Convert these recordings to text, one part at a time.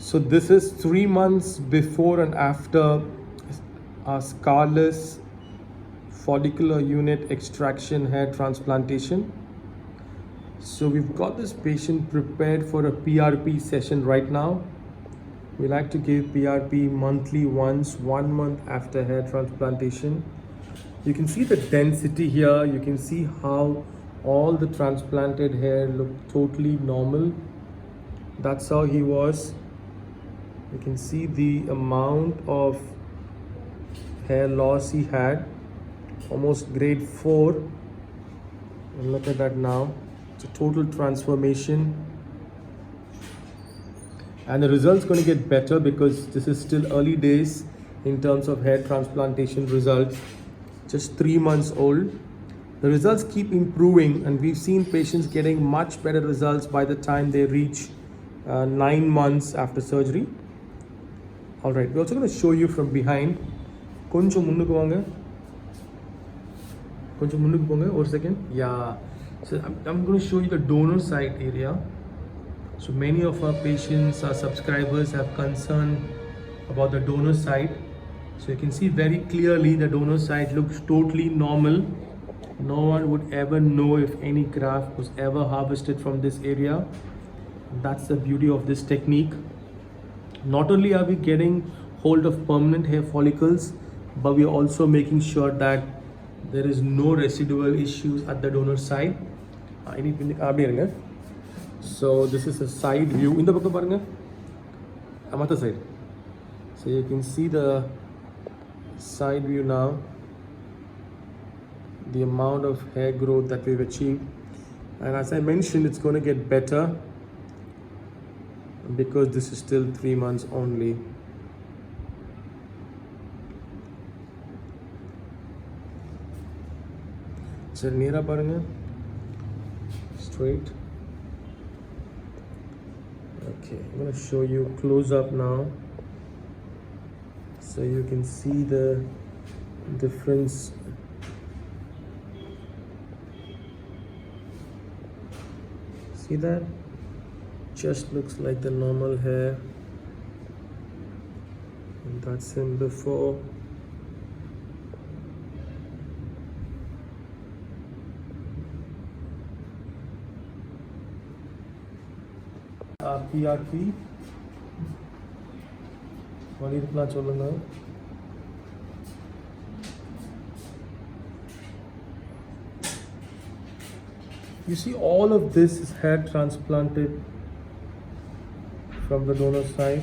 So this is 3 months before and after our scarless follicular unit extraction hair transplantation. So we've got this patient prepared for a PRP session right now. We like to give PRP monthly once, 1 month after hair transplantation. You can see the density here. You can see how all the transplanted hair look totally normal. That's how he was. You can see the amount of hair loss he had, almost grade 4. And look at that now. It's a total transformation. And the result's going to get better because this is still early days in terms of hair transplantation results. Just 3 months old. The results keep improving, and we've seen patients getting much better results by the time they reach 9 months after surgery. All right, we're also going to show you from behind. Koncham munnuku vaanga. Koncham munnuku ponga. One second. Yeah. So I'm going to show you the donor site area. So many of our patients, our subscribers have concern about the donor site. So you can see very clearly the donor site looks totally normal. No one would ever know if any graft was ever harvested from this area. That's the beauty of this technique. Not only are we getting hold of permanent hair follicles, but we are also making sure that there is no residual issues at the donor site. So this is a side view. In the book, I'm at the side. So you can see the side view now. The amount of hair growth that we've achieved. And as I mentioned, it's going to get better because this is still 3 months only. So neera paranga. Straight. Okay, I'm going to show you close up now. So you can see the difference. See that? Just looks like the normal hair. And that's him before. PRP. You see, all of this is hair transplanted from the donor side.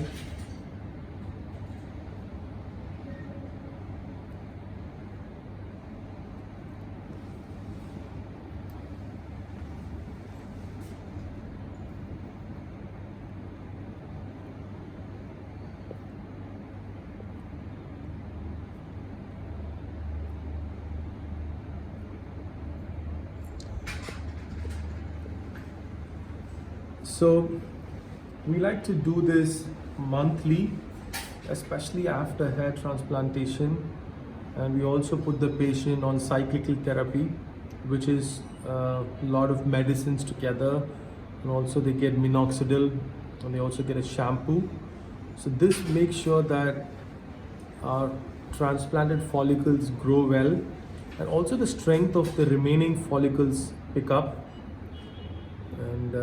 So we like to do this monthly, especially after hair transplantation, and we also put the patient on cyclical therapy, which is a lot of medicines together, and also they get minoxidil and they also get a shampoo. So this makes sure that our transplanted follicles grow well, and also the strength of the remaining follicles pick up. And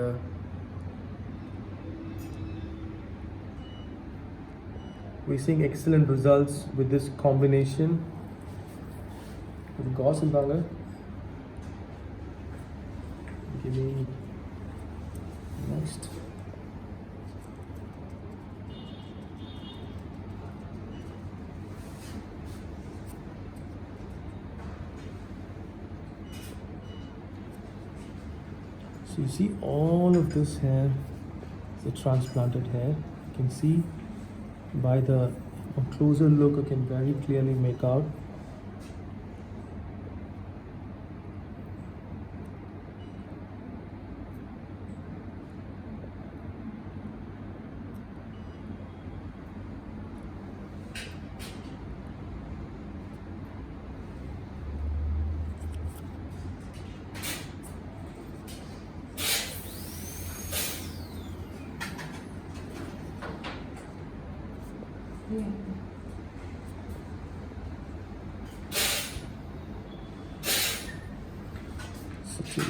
we're seeing excellent results with this combination with gauze and banger. Give me next. So you see all of this hair, the transplanted hair. You can see by the closer look, I can very clearly make out. Such a